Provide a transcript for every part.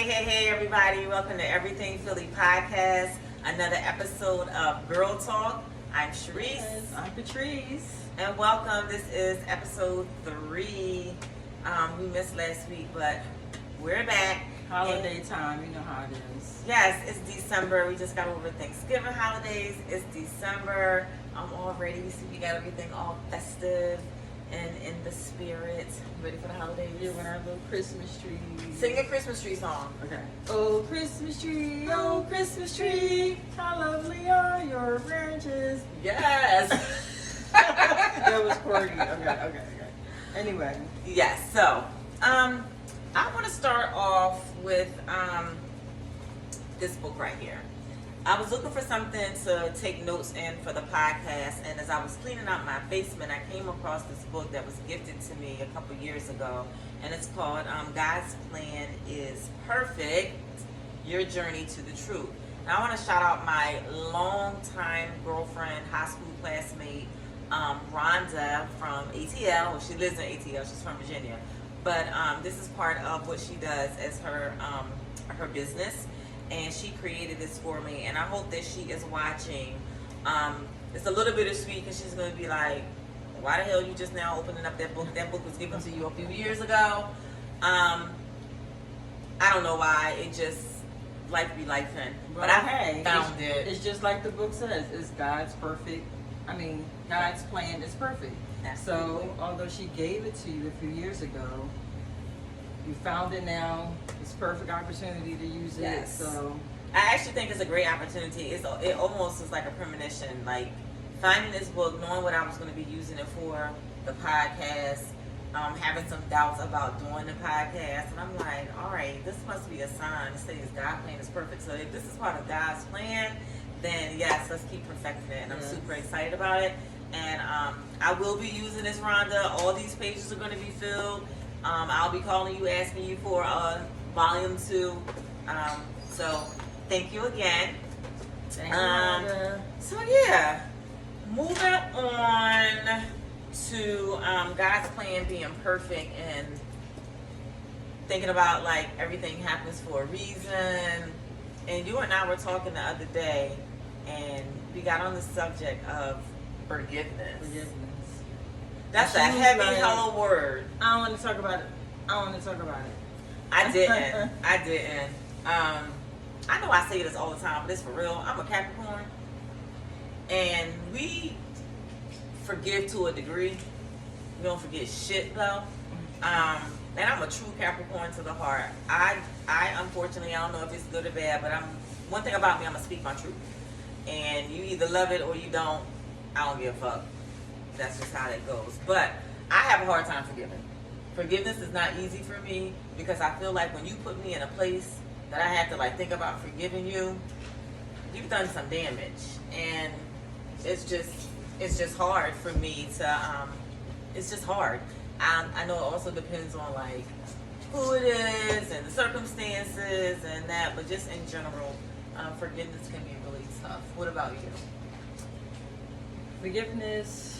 Hey, everybody. Welcome to Everything Philly Podcast. Another episode of Girl Talk. I'm Sharice. Yes, I'm Patrice. And welcome. This is episode 3. We missed last week, but we're back. Holiday time, you know how it is. Yes, it's December. We just got over Thanksgiving holidays. It's December. I'm all ready. You see, we got everything all festive and in the spirit. You ready for the holidays? Yeah, with our little Christmas tree. Sing a Christmas tree song. Okay. Oh, Christmas tree, how lovely are your branches. Yes. That was corny. Okay. Anyway. Yes. So, I want to start off with this book right here. I was looking for something to take notes in for the podcast, and as I was cleaning out my basement, I came across this book that was gifted to me a couple years ago, and it's called God's Plan is Perfect, Your Journey to the Truth. Now, I want to shout out my longtime girlfriend, high school classmate, Rhonda from ATL. Well, she lives in ATL. She's from Virginia. But this is part of what she does as her business. And she created this for me, and I hope that she is watching. It's a little bittersweet because she's going to be like, why the hell you just now opening up that book? That book was given to you a few years ago. I don't know why. It just, life be life in. But I found it. It's just like the book says. It's God's plan is perfect. Absolutely. So, although she gave it to you a few years ago, you found it now. It's a perfect opportunity to use it. Yes. So I actually think it's a great opportunity. It almost is like a premonition. Like finding this book, knowing what I was going to be using it for, the podcast, having some doubts about doing the podcast, and I'm like, all right, this must be a sign. It says God's plan is perfect. So if this is part of God's plan, then yes, let's keep perfecting it. And I'm super excited about it. And I will be using this, Rhonda. All these pages are going to be filled. I'll be calling you, asking you for volume 2. So thank you again. So yeah, moving on to God's plan being perfect and thinking about like everything happens for a reason. And you and I were talking the other day, and we got on the subject of forgiveness. That's a heavy, hollow word. I don't want to talk about it. I didn't. I know I say this all the time, but it's for real. I'm a Capricorn, and we forgive to a degree. We don't forget shit though. And I'm a true Capricorn to the heart. I unfortunately, I don't know if it's good or bad, but one thing about me, I'm gonna speak my truth. And you either love it or you don't. I don't give a fuck. That's just how that goes. But I have a hard time forgiving. Forgiveness is not easy for me because I feel like when you put me in a place that I have to like think about forgiving you, you've done some damage, and it's just hard for me to. It's just hard. I know it also depends on like who it is and the circumstances and that, but just in general, forgiveness can be really tough. What about you? Forgiveness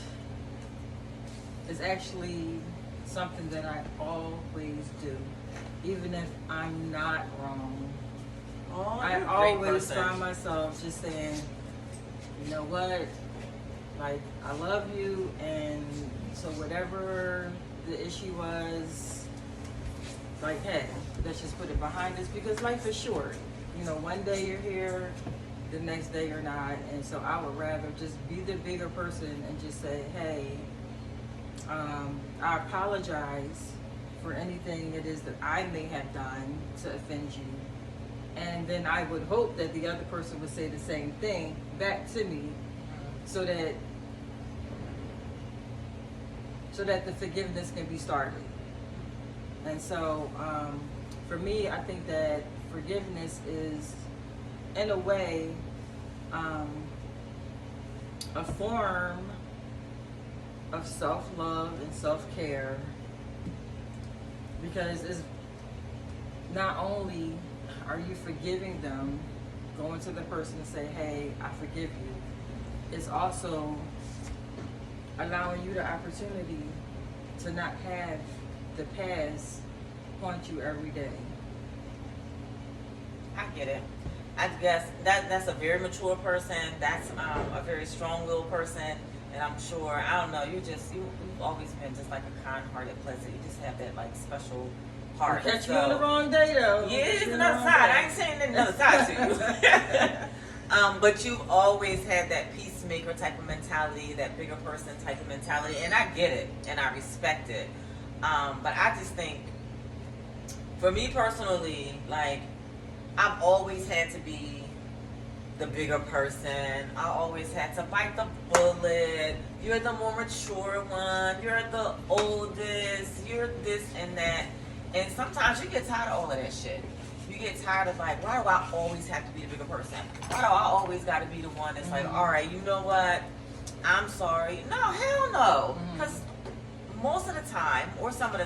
is actually something that I always do, even if I'm not wrong. Oh, I always find myself just saying, you know what, like, I love you, and so whatever the issue was, like, hey, let's just put it behind us, because life is short. You know, one day you're here, the next day you're not, and so I would rather just be the bigger person and just say, hey, I apologize for anything it is that I may have done to offend you. And then I would hope that the other person would say the same thing back to me so that the forgiveness can be started. And so for me, I think that forgiveness is, in a way, a form of self-love and self-care, because it's not only are you forgiving them, going to the person and say, hey, I forgive you, it's also allowing you the opportunity to not have the past haunt you every day. I get it. I guess that's a very mature person. That's a very strong-willed person, and I'm sure I don't know. You've always been just like a kind-hearted, pleasant. You just have that like special heart. Catch you on the wrong day though. Yeah, it's another side. I ain't saying there's another side to you. But you've always had that peacemaker type of mentality, that bigger person type of mentality, and I get it and I respect it. But I just think, for me personally, like, I've always had to be the bigger person. I always had to bite the bullet. You're the more mature one. You're the oldest. You're this and that. And sometimes you get tired of all of that shit. You get tired of like, why do I always have to be the bigger person? Why do I always got to be the one that's like, all right, you know what? I'm sorry. No, hell no. Because most of the time, or some of the